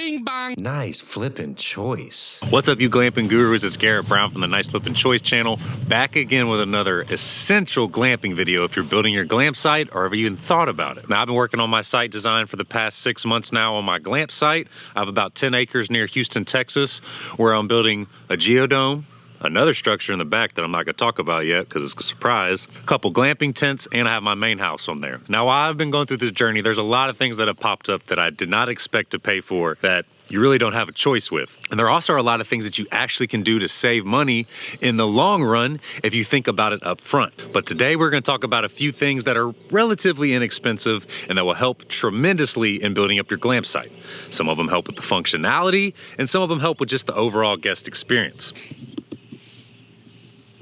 Bing bong. Nice flippin' choice. What's up, you glamping gurus? It's Garrett Brown from the Nice Flippin' Choice channel, back again with another essential glamping video if you're building your glamp site or have even thought about it. Now, I've been working on my site design for the past 6 months now on my glamp site. I have about 10 acres near Houston, Texas, where I'm building a geodome, another structure in the back that I'm not gonna talk about yet because it's a surprise, a couple glamping tents, and I have my main house on there. Now, while I've been going through this journey, there's a lot of things that have popped up that I did not expect to pay for that you really don't have a choice with. And there also are a lot of things that you actually can do to save money in the long run if you think about it up front. But today we're gonna talk about a few things that are relatively inexpensive and that will help tremendously in building up your glamp site. Some of them help with the functionality, and some of them help with just the overall guest experience.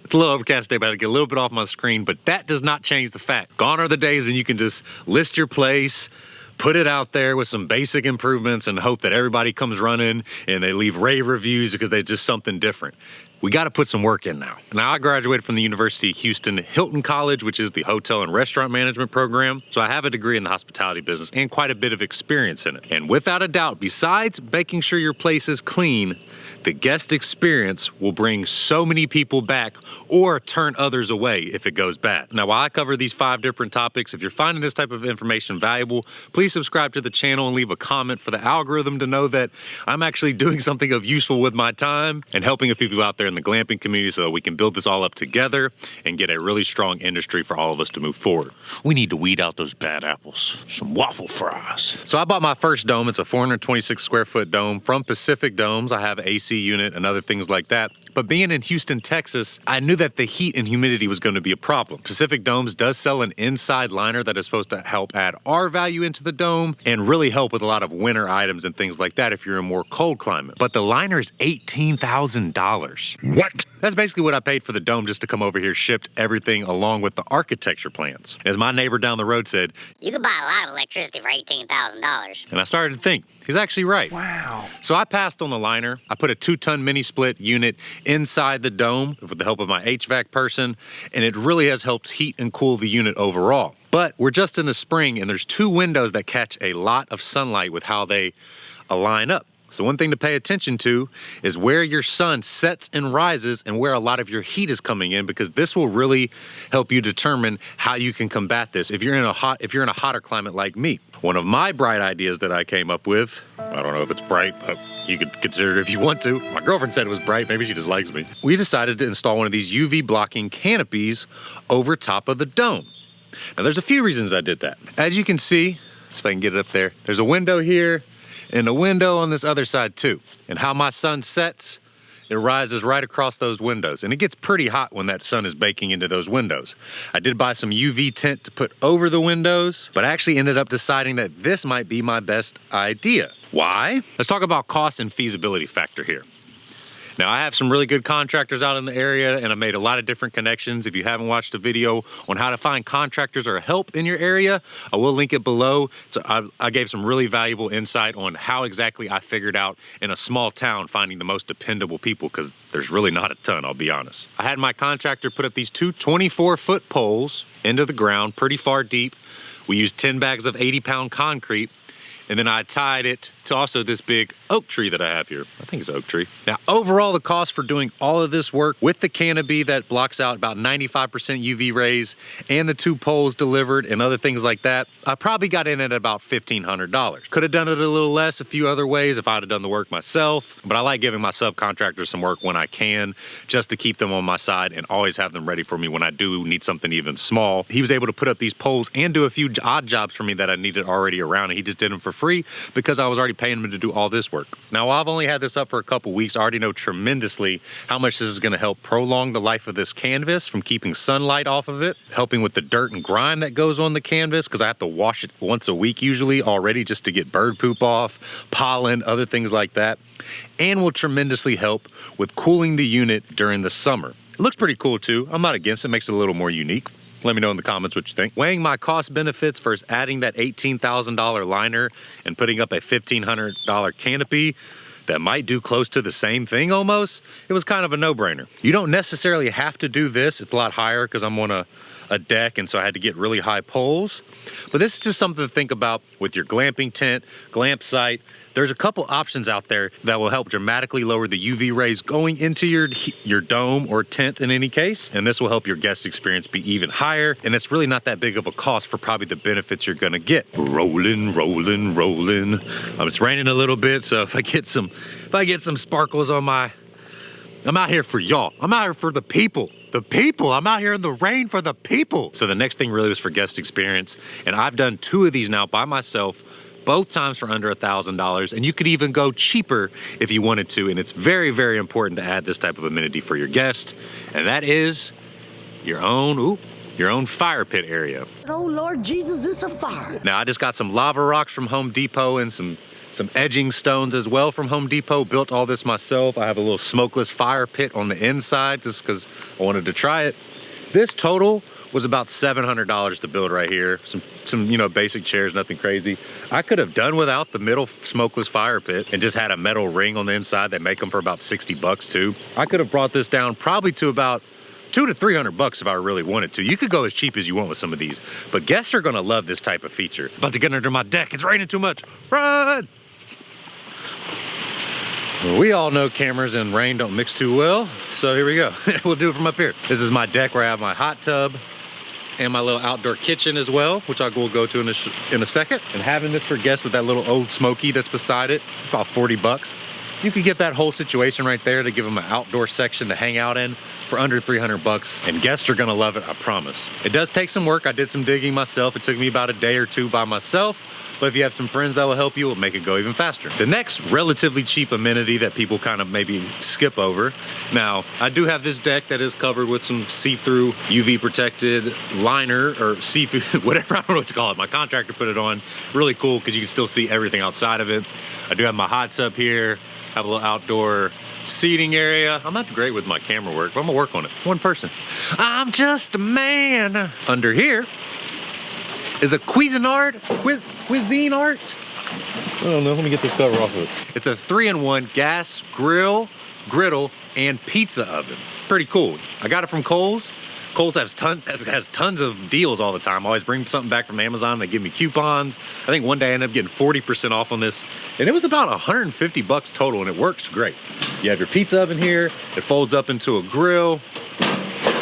It's a little overcast today, but I had to get a little bit off my screen, but that does not change the fact. Gone are the days when you can just list your place, put it out there with some basic improvements and hope that everybody comes running and they leave rave reviews because they're just something different. We got to put some work in now. Now, I graduated from the University of Houston Hilton College, which is the hotel and restaurant management program. So I have a degree in the hospitality business and quite a bit of experience in it. And without a doubt, besides making sure your place is clean, the guest experience will bring so many people back or turn others away if it goes bad. Now, while I cover these 5 different topics, if you're finding this type of information valuable, please subscribe to the channel and leave a comment for the algorithm to know that I'm actually doing something of useful with my time and helping a few people out there in the glamping community so that we can build this all up together and get a really strong industry for all of us to move forward. We need to weed out those bad apples. Some waffle fries. So I bought my first dome. It's a 426 square foot dome from Pacific Domes. I have an AC unit and other things like that. But being in Houston, Texas, I knew that the heat and humidity was going to be a problem. Pacific Domes does sell an inside liner that is supposed to help add R value into the dome and really help with a lot of winter items and things like that if you're in a more cold climate. But the liner is $18,000. What? That's basically what I paid for the dome just to come over here, shipped everything along with the architecture plans. As my neighbor down the road said, you could buy a lot of electricity for $18,000. And I started to think, he's actually right. Wow. So I passed on the liner. I put a 2-ton mini split unit inside the dome with the help of my HVAC person, and it really has helped heat and cool the unit overall. But we're just in the spring, and there's 2 windows that catch a lot of sunlight with how they align up. So one thing to pay attention to is where your sun sets and rises and where a lot of your heat is coming in, because this will really help you determine how you can combat this if you're in a hotter climate like me. One of my bright ideas that I came up with, I don't know if it's bright, but you could consider it if you want to. My girlfriend said it was bright, maybe she just likes me. We decided to install one of these UV blocking canopies over top of the dome. Now there's a few reasons I did that. As you can see, see if I can get it up there, there's a window here and a window on this other side too. And how my sun sets, it rises right across those windows. And it gets pretty hot when that sun is baking into those windows. I did buy some UV tint to put over the windows, but I actually ended up deciding that this might be my best idea. Why? Let's talk about cost and feasibility factor here. Now, I have some really good contractors out in the area, and I made a lot of different connections. If you haven't watched a video on how to find contractors or help in your area, I will link it below. So I gave some really valuable insight on how exactly I figured out in a small town finding the most dependable people, because there's really not a ton, I'll be honest. I had my contractor put up these 2 24-foot poles into the ground, pretty far deep. We used 10 bags of 80-pound concrete, and then I tied it to also this big oak tree that I have here. I think it's an oak tree. Now, overall, the cost for doing all of this work with the canopy that blocks out about 95% UV rays and the 2 poles delivered and other things like that, I probably got in at about $1,500. Could have done it a little less a few other ways if I'd have done the work myself, but I like giving my subcontractors some work when I can, just to keep them on my side and always have them ready for me when I do need something even small. He was able to put up these poles and do a few odd jobs for me that I needed already around, and he just did them for free because I was already paying him to do all this work. Now, while I've only had this up for a couple weeks, I already know tremendously how much this is going to help prolong the life of this canvas from keeping sunlight off of it, helping with the dirt and grime that goes on the canvas, because I have to wash it once a week usually already just to get bird poop off, pollen, other things like that, and will tremendously help with cooling the unit during the summer. It looks pretty cool too. I'm not against it. Makes it a little more unique. Let me know in the comments what you think. Weighing my cost benefits versus adding that $18,000 liner and putting up a $1,500 canopy that might do close to the same thing almost, it was kind of a no-brainer. You don't necessarily have to do this. It's a lot higher because I'm on a deck, and so I had to get really high poles. But this is just something to think about with your glamping tent, glamp site, There's a couple options out there that will help dramatically lower the UV rays going into your dome or tent in any case. And this will help your guest experience be even higher. And it's really not that big of a cost for probably the benefits you're gonna get. Rolling, rolling, rolling. It's raining a little bit, so if I get some sparkles on my, I'm out here for y'all. I'm out here for the people. The people. I'm out here in the rain for the people. So the next thing really was for guest experience. And I've done 2 of these now by myself, both times for under $1,000. And you could even go cheaper if you wanted to. And it's very, very important to add this type of amenity for your guest. And that is your own fire pit area. Oh Lord Jesus, it's a fire. Now I just got some lava rocks from Home Depot and some edging stones as well from Home Depot. Built all this myself. I have a little smokeless fire pit on the inside just because I wanted to try it. This total was about $700 to build right here. Some basic chairs, nothing crazy. I could have done without the middle smokeless fire pit and just had a metal ring on the inside. They make them for about 60 bucks too. I could have brought this down probably to about $200 to $300 if I really wanted to. You could go as cheap as you want with some of these, but guests are gonna love this type of feature. About to get under my deck. It's raining too much. Run! We all know cameras and rain don't mix too well, so here we go. We'll do it from up here. This is my deck where I have my hot tub and my little outdoor kitchen as well, which will go to in a second. And having this for guests with that little old smoky that's beside it, it's about 40 bucks. You could get that whole situation right there to give them an outdoor section to hang out in for under 300 bucks, and guests are gonna love it, I promise. It does take some work. I did some digging myself. It took me about a day or 2 by myself, but if you have some friends that will help you, it'll make it go even faster. The next relatively cheap amenity that people kind of maybe skip over. Now, I do have this deck that is covered with some see-through UV protected liner or seafood, whatever, I don't know what to call it. My contractor put it on. Really cool because you can still see everything outside of it. I do have my hot tub here. Have a little outdoor seating area. I'm not great with my camera work, but I'm gonna work on it. One person. I'm just a man. Under here is a Cuisinart. Cuisinart? I don't know, let me get this cover off of it. It's a 3-in-1 gas grill, griddle, and pizza oven. Pretty cool. I got it from Kohl's. Kohl's has tons of deals all the time. I always bring something back from Amazon. They give me coupons. I think one day I ended up getting 40% off on this. And it was about 150 bucks total, and it works great. You have your pizza oven here. It folds up into a grill.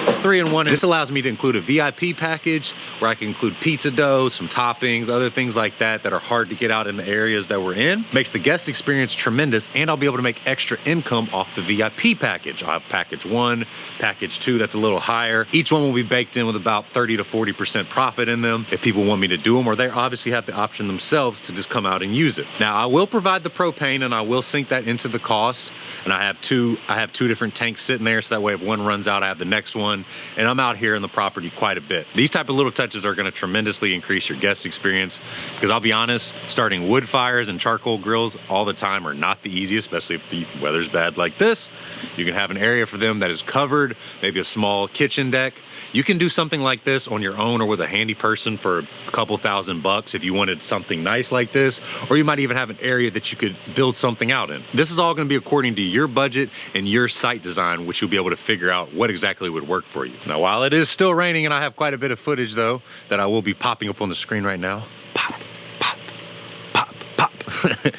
3-in-1. This allows me to include a VIP package where I can include pizza dough, some toppings, other things like that that are hard to get out in the areas that we're in. Makes the guest experience tremendous, and I'll be able to make extra income off the VIP package. I'll have package 1, package 2 that's a little higher. Each one will be baked in with about 30 to 40% profit in them if people want me to do them, or they obviously have the option themselves to just come out and use it. Now, I will provide the propane and I will sink that into the cost. And I have two different tanks sitting there, so that way if one runs out, I have the next one. And I'm out here in the property quite a bit. These type of little touches are gonna tremendously increase your guest experience, because I'll be honest, starting wood fires and charcoal grills all the time are not the easiest, especially if the weather's bad like this. You can have an area for them that is covered, maybe a small kitchen deck. You can do something like this on your own or with a handy person for a couple $1,000 if you wanted something nice like this, or you might even have an area that you could build something out in. This is all gonna be according to your budget and your site design, which you'll be able to figure out what exactly would work for you. Now, while it is still raining and I have quite a bit of footage though, that I will be popping up on the screen right now. Pop, pop, pop, pop.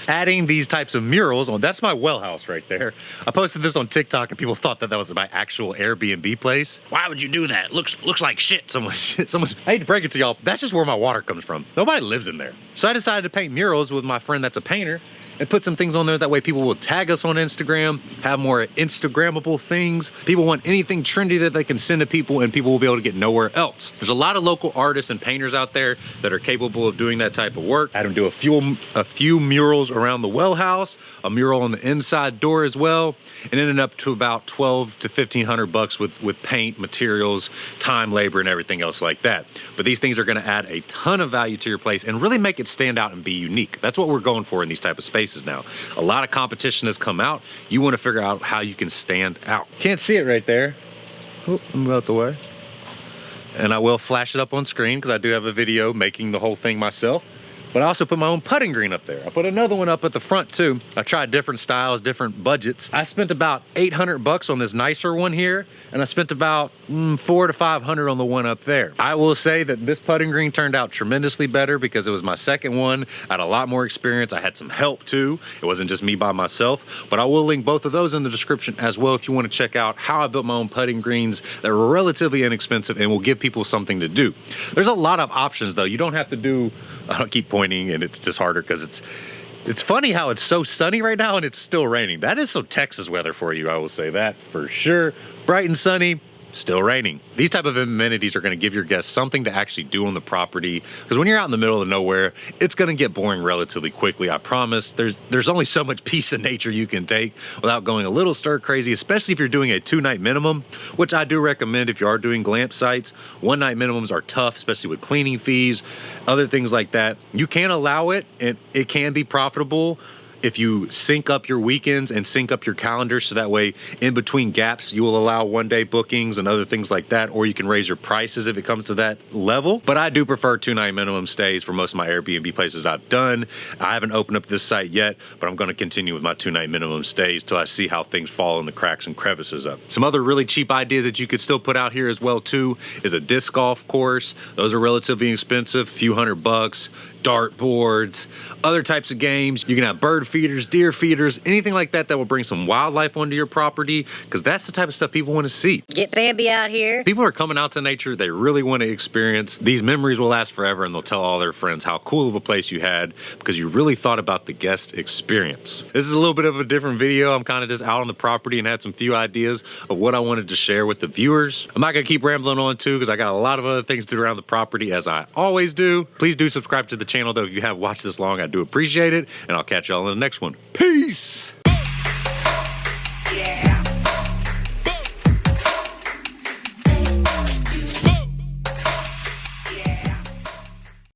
Adding these types of murals, that's my well house right there. I posted this on TikTok and people thought that was my actual Airbnb place. Why would you do that? Looks like shit. Someone, I hate to break it to y'all, that's just where my water comes from. Nobody lives in there. So I decided to paint murals with my friend that's a painter and put some things on there. That way people will tag us on Instagram, have more Instagrammable things. People want anything trendy that they can send to people, and people will be able to get nowhere else. There's a lot of local artists and painters out there that are capable of doing that type of work. I had them do a few murals around the well house, a mural on the inside door as well, and ended up to about $1,200 to $1,500 with paint, materials, time, labor, and everything else like that. But these things are gonna add a ton of value to your place and really make it stand out and be unique. That's what we're going for in these type of spaces now. A lot of competition has come out. You want to figure out how you can stand out. Can't see it right there. Oh, I'm out the way. And I will flash it up on screen because I do have a video making the whole thing myself. But I also put my own putting green up there. I put another one up at the front too. I tried different styles, different budgets. I spent about $800 on this nicer one here, and I spent about $400 to $500 on the one up there. I will say that this putting green turned out tremendously better because it was my second one. I had a lot more experience. I had some help too. It wasn't just me by myself, but I will link both of those in the description as well if you want to check out how I built my own putting greens that were relatively inexpensive and will give people something to do. There's a lot of options though. You don't have to do, I don't keep pointing and it's just harder because it's funny how it's so sunny right now and it's still raining. That is some Texas weather for you, I will say that for sure. Bright and sunny, still raining. These type of amenities are going to give your guests something to actually do on the property, because when you're out in the middle of nowhere, it's going to get boring relatively quickly. I promise. There's only so much peace in nature you can take without going a little stir crazy, especially if you're doing a 2-night minimum, which I do recommend if you are doing glamp sites. 1-night minimums are tough, especially with cleaning fees, other things like that. You can allow it and it can be profitable if you sync up your weekends and sync up your calendars, so that way in between gaps you will allow 1-day bookings and other things like that, or you can raise your prices if it comes to that level. But I do prefer 2-night minimum stays for most of my Airbnb places I've done. I haven't opened up this site yet, but I'm going to continue with my 2-night minimum stays till I see how things fall in the cracks and crevices of. Some other really cheap ideas that you could still put out here as well too is a disc golf course. Those are relatively inexpensive, a few $100. Dart boards, other types of games. You can have bird feeders, deer feeders, anything like that that will bring some wildlife onto your property, because that's the type of stuff people want to see. Get Bambi out here. People are coming out to nature. They really want to experience. These memories will last forever, and they'll tell all their friends how cool of a place you had because you really thought about the guest experience. This is a little bit of a different video. I'm kind of just out on the property and had some few ideas of what I wanted to share with the viewers. I'm not going to keep rambling on too because I got a lot of other things to do around the property, as I always do. Please do subscribe to the channel though if you have watched this long. I do appreciate it, and I'll catch y'all in the next one. Peace!